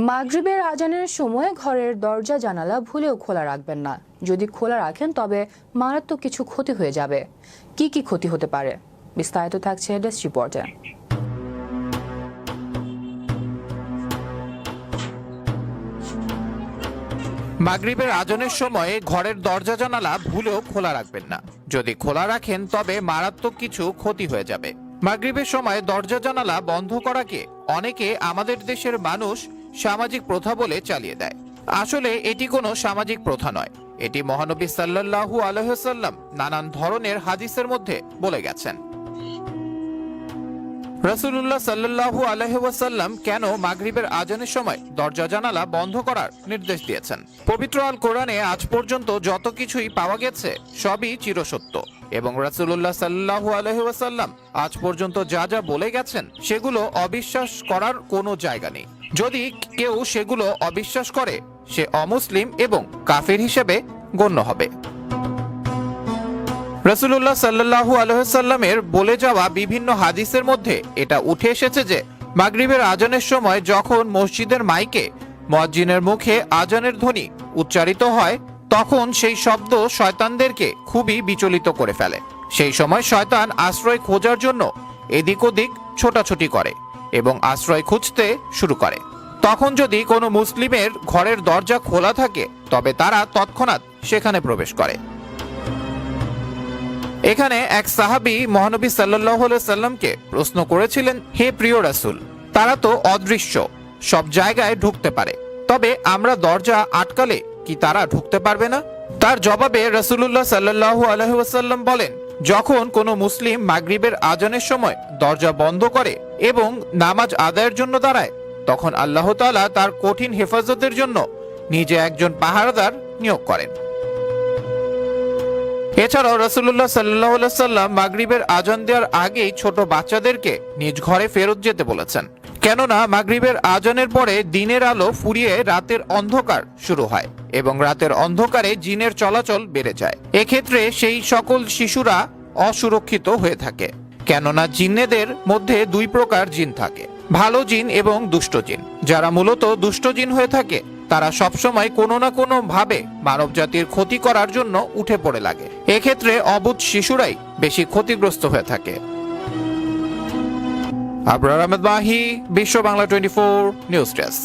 মাগরিবের আজানের সময় ঘরের দরজা জানালা ভুলেও খোলা রাখবেন না। যদি খোলা রাখেন তবে মারাত্মক কিছু ক্ষতি হয়ে যাবে। কি কি ক্ষতি হতে পারে, বিস্তারিত থাকছে ডেস্ক রিপোর্টে। মাগরিবের আজানের সময় ঘরের দরজা জানালা ভুলেও খোলা রাখবেন না। যদি খোলা রাখেন তবে মারাত্মক কিছু ক্ষতি হয়ে যাবে। মাগরিবের সময় দরজা জানালা বন্ধ করাকে অনেকে আমাদের দেশের মানুষ সামাজিক প্রথা বলে চালিয়ে দেয়। আসলে এটি কোনো সামাজিক প্রথা নয়, এটি মহানবী সাল্লাল্লাহু আলাইহি ওয়াসাল্লাম নানান ধরনের হাদিসের মধ্যে বলে গেছেন। রাসূলুল্লাহ সাল্লাল্লাহু আলাইহি ওয়াসাল্লাম কেন মাগরিবের আজানের সময় দরজা জানালা বন্ধ করার নির্দেশ দিয়েছেন? পবিত্র আল কোরআনে আজ পর্যন্ত যত কিছুই পাওয়া গেছে সবই চিরসত্য, এবং রাসূলুল্লাহ সাল্লাল্লাহু আলাইহি ওয়াসাল্লাম আজ পর্যন্ত যা যা বলে গেছেন সেগুলো অবিশ্বাস করার কোনো জায়গা নেই। যদি কেউ সেগুলো অবিশ্বাস করে সে অমুসলিম এবং কাফির হিসেবে গণ্য হবে। রাসূলুল্লাহ সাল্লাল্লাহু আলাইহি ওয়াসাল্লামের বলে যাওয়া বিভিন্ন হাদিসের মধ্যে এটা উঠে এসেছে যে মাগরিবের আজানের সময় যখন মসজিদের মাইকে মুয়াজ্জিনের মুখে আজানের ধ্বনি উচ্চারিত হয় তখন সেই শব্দ শয়তানদেরকে খুবই বিচলিত করে ফেলে। সেই সময় শয়তান আশ্রয় খোঁজার জন্য এদিক ওদিক ছোটাছুটি করে এবং আশ্রয় খুঁজতে শুরু করে। তখন যদি কোনো মুসলিমের ঘরের দরজা খোলা থাকে তবে তারা তৎক্ষণাৎ সেখানে প্রবেশ করে। এখানে এক সাহাবী মহানবী সাল্লাল্লাহু আলাইহি সাল্লামকে প্রশ্ন করেছিলেন, হে প্রিয় রাসূল, তারা তো অদৃশ্য, সব জায়গায় ঢুকতে পারে, তবে আমরা দরজা আটকালে কি তারা ঢুকতে পারবে না? তার জবাবে রাসূলুল্লাহ সাল্লাল্লাহু আলাইহি ওয়াসাল্লাম বলেন, যখন কোনো মুসলিম মাগরিবের আজানের সময় দরজা বন্ধ করে এবং নামাজ আদায়ের জন্য দাঁড়ায় তখন আল্লাহ তাআলা তার কঠিন হেফাজতের জন্য নিজে একজন পাহারাদার নিয়োগ করেন। এছাড়াও রাসূলুল্লাহ সাল্লাল্লাহু আলাইহি সাল্লাম মাগরিবের আজান দেওয়ার আগেই ছোট বাচ্চাদেরকে নিজ ঘরে ফেরত যেতে বলেছেন, কেননা মাগরিবের আজানের পরে দিনের আলো ফুরিয়ে রাতের অন্ধকার শুরু হয় এবং রাতের অন্ধকারে জিনের চলাচল বেড়ে যায়। এক্ষেত্রে সেই সকল শিশুরা অসুরক্ষিত হয়ে থাকে, কেননা জিন্নেদের মধ্যে দুই প্রকার জিন থাকে, ভালো জিন এবং দুষ্ট জিন। যারা মূলত দুষ্ট জিন হয়ে থাকে তারা সবসময় কোনো না কোনো ভাবে মানব জাতির ক্ষতি করার জন্য উঠে পড়ে লাগে। এক্ষেত্রে অবুঝ শিশুরাই বেশি ক্ষতিগ্রস্ত হয়ে থাকে। আবরার আহমেদ মাহি, বিশ্ব বাংলা 24 নিউজ ডেস্ক।